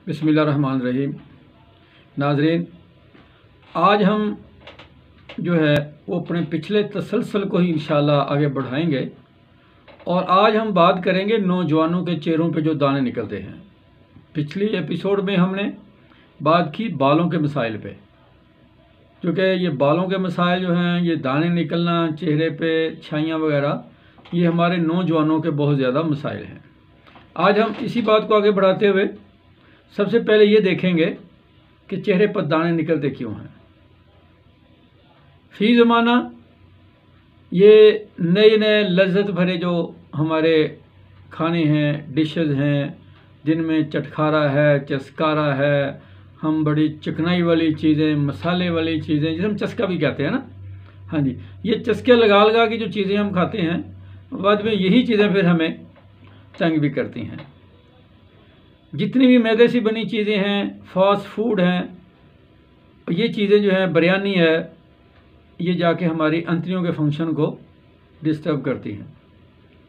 بسم اللہ الرحمن الرحیم۔ ناظرین، آج ہم جو ہے وہ اپنے پچھلے تسلسل کو ہی انشاءاللہ آگے بڑھائیں گے، اور آج ہم بات کریں گے نوجوانوں کے چہروں پہ جو دانے نکلتے ہیں۔ پچھلی ایپیسوڈ میں ہم نے بات کی بالوں کے مسائل پہ، کیونکہ یہ بالوں کے مسائل جو ہیں، یہ دانے نکلنا چہرے پہ، چھائیاں وغیرہ، یہ ہمارے نوجوانوں کے بہت زیادہ مسائل ہیں۔ آج ہم اسی بات کو آگے بڑھاتے ہوئے سب سے پہلے یہ دیکھیں گے کہ چہرے پر دانے نکلتے کیوں ہیں۔ فی زمانہ یہ نئے لذت بھرے جو ہمارے کھانے ہیں، ڈشز ہیں، جن میں چٹکھارا ہے، چسکارا ہے، ہم بڑی چکنائی والی چیزیں، مسالے والی چیزیں، جسے ہم چسکا بھی کہتے ہیں نا، ہاں جی، یہ چسکے لگا کے جو چیزیں ہم کھاتے ہیں، بعد میں یہی چیزیں پھر ہمیں تنگ بھی کرتی ہیں۔ جتنی بھی میدے سے بنی چیزیں ہیں، فاسٹ فوڈ ہیں، یہ چیزیں جو ہیں، بریانی ہے، یہ جا کے ہماری انتڑیوں کے فنکشن کو ڈسٹرب کرتی ہیں۔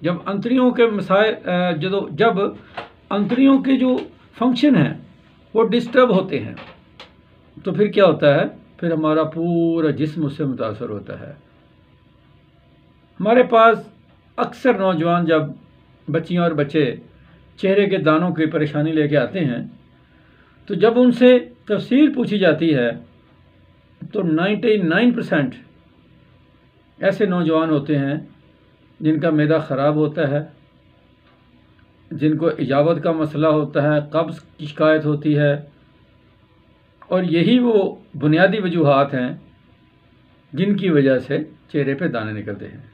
جب انتڑیوں کے مسائل جب انتڑیوں کے جو فنکشن ہیں وہ ڈسٹرب ہوتے ہیں تو پھر کیا ہوتا ہے؟ پھر ہمارا پورا جسم اس سے متاثر ہوتا ہے۔ ہمارے پاس اکثر نوجوان، جب بچیاں اور بچے چہرے کے دانوں کی پریشانی لے کے آتے ہیں، تو جب ان سے تفصیل پوچھی جاتی ہے تو 99% ایسے نوجوان ہوتے ہیں جن کا معدہ خراب ہوتا ہے، جن کو ایجابت کا مسئلہ ہوتا ہے، قبض کی شکایت ہوتی ہے، اور یہی وہ بنیادی وجوہات ہیں جن کی وجہ سے چہرے پہ دانے نکلتے ہیں۔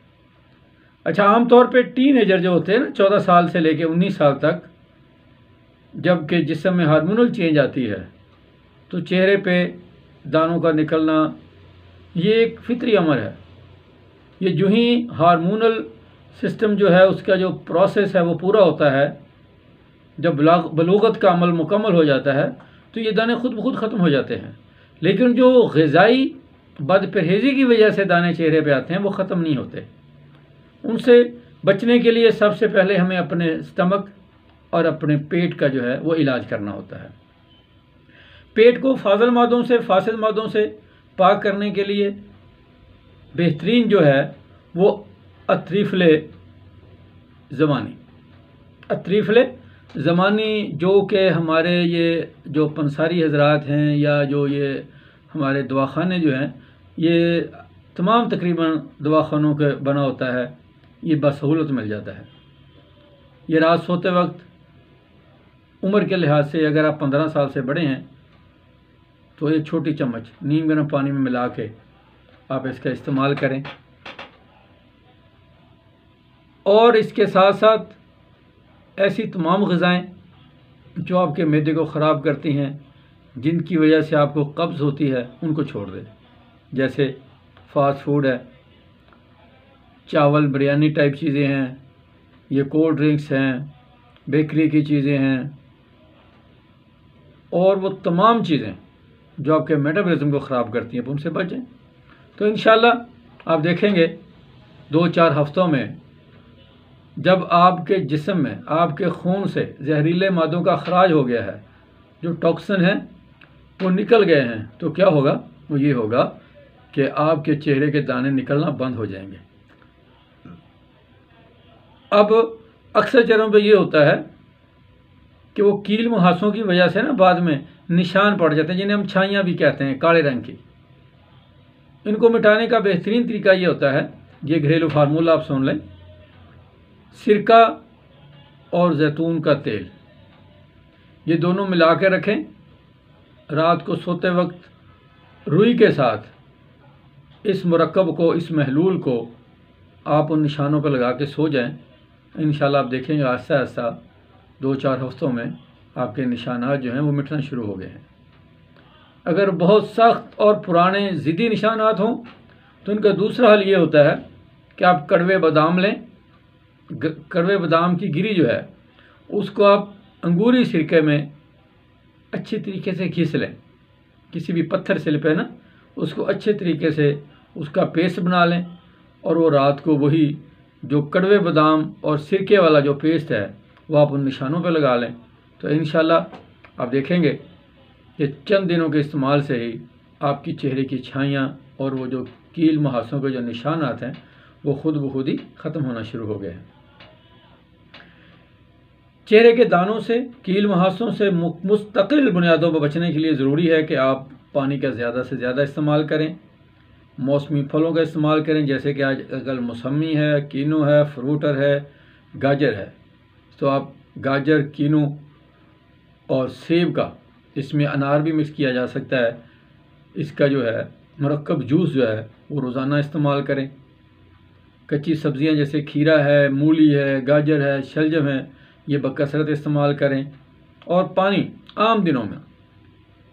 اچھا، عام طور پہ ٹین ایجر جو ہوتے ہیں نا، 14 سال سے لے کے 19 سال تک، جب کہ جسم میں ہارمونل چینج آتی ہے تو چہرے پہ دانوں کا نکلنا یہ ایک فطری امر ہے۔ یہ جو ہی ہارمونل سسٹم جو ہے، اس کا جو پروسیس ہے وہ پورا ہوتا ہے، جب بلوغت کا عمل مکمل ہو جاتا ہے تو یہ دانے خود بخود ختم ہو جاتے ہیں۔ لیکن جو غذائی بد پرہیزی کی وجہ سے دانے چہرے پہ آتے ہیں وہ ختم نہیں ہوتے۔ ان سے بچنے کے لیے سب سے پہلے ہمیں اپنے اسٹمک اور اپنے پیٹ کا جو ہے وہ علاج کرنا ہوتا ہے۔ پیٹ کو فاضل مادوں سے، فاسد مادوں سے پاک کرنے کے لیے بہترین جو ہے وہ اطریفل زمانی جو کہ ہمارے یہ جو پنساری حضرات ہیں، یا جو یہ ہمارے دواخانے جو ہیں، یہ تمام تقریباً دواخانوں کے بنا ہوتا ہے، یہ بسہولت مل جاتا ہے۔ یہ رات سوتے وقت عمر کے لحاظ سے اگر آپ 15 سال سے بڑے ہیں تو ایک چھوٹی چمچ نیم گرم پانی میں ملا کے آپ اس کا استعمال کریں، اور اس کے ساتھ ساتھ ایسی تمام غذائیں جو آپ کے معدے کو خراب کرتی ہیں، جن کی وجہ سے آپ کو قبض ہوتی ہے، ان کو چھوڑ دیں، جیسے فاسٹ فوڈ ہے، چاول، بریانی ٹائپ چیزیں ہیں، یہ کولڈ ڈرنکس ہیں، بیکری کی چیزیں ہیں، اور وہ تمام چیزیں جو آپ کے میٹابولزم کو خراب کرتی ہیں، ان سے بچیں۔ تو انشاءاللہ آپ دیکھیں گے 2-4 ہفتوں میں جب آپ کے جسم میں، آپ کے خون سے زہریلے مادوں کا اخراج ہو گیا ہے، جو ٹاکسن ہیں وہ نکل گئے ہیں، تو کیا ہوگا؟ وہ یہ ہوگا کہ آپ کے چہرے کے دانے نکلنا بند ہو جائیں گے۔ اب اکثر چہروں پہ یہ ہوتا ہے کہ وہ کیل مہاسوں کی وجہ سے نا بعد میں نشان پڑ جاتے ہیں، جنہیں ہم چھائیاں بھی کہتے ہیں، کالے رنگ کی۔ ان کو مٹانے کا بہترین طریقہ یہ ہوتا ہے، یہ گھریلو فارمولہ آپ سن لیں، سرکہ اور زیتون کا تیل، یہ دونوں ملا کے رکھیں، رات کو سوتے وقت روئی کے ساتھ اس مرکب کو، اس محلول کو آپ ان نشانوں پہ لگا کے سو جائیں۔ انشاءاللہ آپ دیکھیں گے آہستہ آہستہ 2-4 ہفتوں میں آپ کے نشانات جو ہیں وہ مٹنا شروع ہو گئے ہیں۔ اگر بہت سخت اور پرانے ضدی نشانات ہوں تو ان کا دوسرا حل یہ ہوتا ہے کہ آپ کڑوے بادام لیں، کڑوے بادام کی گری جو ہے اس کو آپ انگوری سرکے میں اچھی طریقے سے گھس لیں، کسی بھی پتھر سے لپے نا، اس کو اچھے طریقے سے اس کا پیسٹ بنا لیں، اور وہ رات کو وہی جو کڑوے بادام اور سرکے والا جو پیسٹ ہے وہ آپ ان نشانوں پہ لگا لیں، تو انشاءاللہ آپ دیکھیں گے کہ چند دنوں کے استعمال سے ہی آپ کی چہرے کی چھائیاں اور وہ جو کیل محاسوں کے جو نشانات ہیں وہ خود بخود ہی ختم ہونا شروع ہو گئے ہیں۔ چہرے کے دانوں سے، کیل محاسوں سے مستقل بنیادوں پر بچنے کے لیے ضروری ہے کہ آپ پانی کا زیادہ سے زیادہ استعمال کریں، موسمی پھلوں کا استعمال کریں، جیسے کہ آج کل موسمی ہے، کینو ہے، فروٹر ہے، گاجر ہے، تو آپ گاجر، کینو اور سیب کا، اس میں انار بھی مکس کیا جا سکتا ہے، اس کا جو ہے مرکب جوس جو ہے وہ روزانہ استعمال کریں۔ کچی سبزیاں جیسے کھیرا ہے، مولی ہے، گاجر ہے، شلجم ہے، یہ بکثرت استعمال کریں۔ اور پانی عام دنوں میں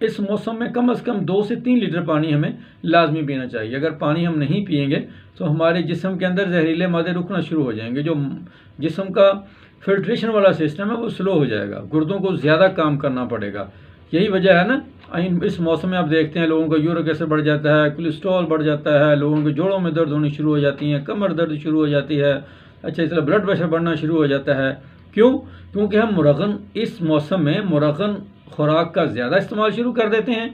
اس موسم میں کم از کم 2 سے 3 لیٹر پانی ہمیں لازمی پینا چاہیے۔ اگر پانی ہم نہیں پئیں گے تو ہمارے جسم کے اندر زہریلے مادے رکنا شروع ہو جائیں گے، جو جسم کا فلٹریشن والا سسٹم ہے وہ سلو ہو جائے گا، گردوں کو زیادہ کام کرنا پڑے گا۔ یہی وجہ ہے نا، اس موسم میں آپ دیکھتے ہیں لوگوں کا یورک ایسڈ بڑھ جاتا ہے، کولیسٹرول بڑھ جاتا ہے، لوگوں کے جوڑوں میں درد ہونی شروع ہو جاتی ہیں، کمر درد شروع ہو جاتی ہے، اچھا اس طرح بلڈ پریشر بڑھنا شروع ہو جاتا ہے۔ کیوں؟ کیونکہ ہم مرغن اس موسم میں مرغن خوراک کا زیادہ استعمال شروع کر دیتے ہیں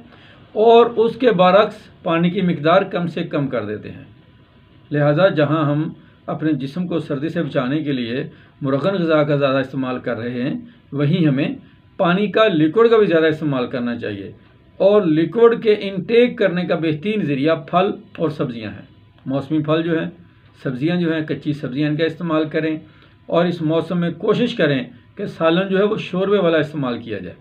اور اس کے برعکس پانی کی مقدار کم سے کم کر دیتے ہیں۔ لہٰذا جہاں ہم اپنے جسم کو سردی سے بچانے کے لیے مرغن غذا کا زیادہ استعمال کر رہے ہیں، وہیں ہمیں پانی کا لیکوڈ کا بھی زیادہ استعمال کرنا چاہیے، اور لیکوڈ کے انٹیک کرنے کا بہترین ذریعہ پھل اور سبزیاں ہیں۔ موسمی پھل جو ہیں، سبزیاں جو ہیں، کچی سبزیاں ان کا استعمال کریں، اور اس موسم میں کوشش کریں کہ سالن جو ہے وہ شوربے والا استعمال کیا جائے۔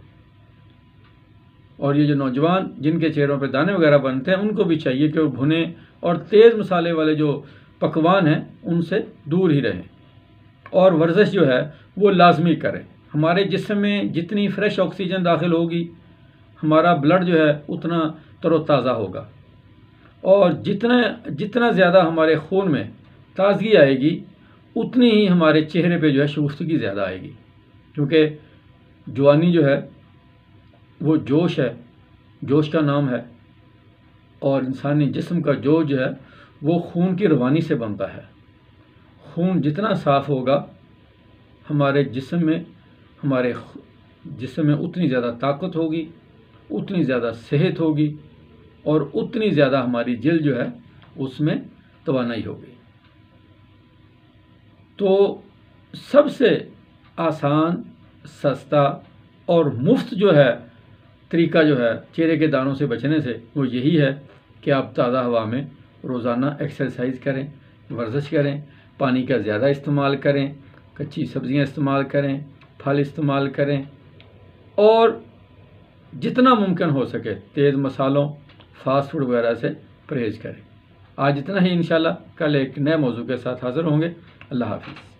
اور یہ جو نوجوان جن کے چہروں پہ دانے وغیرہ بنتے ہیں ان کو بھی چاہیے کہ وہ بھنے اور تیز مسالے والے جو پکوان ہیں ان سے دور ہی رہیں، اور ورزش جو ہے وہ لازمی کریں۔ ہمارے جسم میں جتنی فریش آکسیجن داخل ہوگی ہمارا بلڈ جو ہے اتنا تر و تازہ ہوگا، اور جتنا زیادہ ہمارے خون میں تازگی آئے گی اتنی ہی ہمارے چہرے پہ جو ہے شائستگی زیادہ آئے گی، کیونکہ جوانی جو ہے وہ جوش ہے، جوش کا نام ہے، اور انسانی جسم کا جوش جو ہے وہ خون کی روانی سے بنتا ہے۔ خون جتنا صاف ہوگا ہمارے جسم میں اتنی زیادہ طاقت ہوگی، اتنی زیادہ صحت ہوگی، اور اتنی زیادہ ہماری جلد جو ہے اس میں توانائی ہوگی۔ تو سب سے آسان، سستا اور مفت جو ہے طریقہ جو ہے چہرے کے دانوں سے بچنے سے وہ یہی ہے کہ آپ تازہ ہوا میں روزانہ ایکسرسائز کریں، ورزش کریں، پانی کا زیادہ استعمال کریں، کچی سبزیاں استعمال کریں، پھل استعمال کریں، اور جتنا ممکن ہو سکے تیز مسالوں، فاسٹ فوڈ وغیرہ سے پرہیز کریں۔ آج اتنا ہی، انشاءاللہ کل ایک نئے موضوع کے ساتھ حاضر ہوں گے۔ اللہ حافظ۔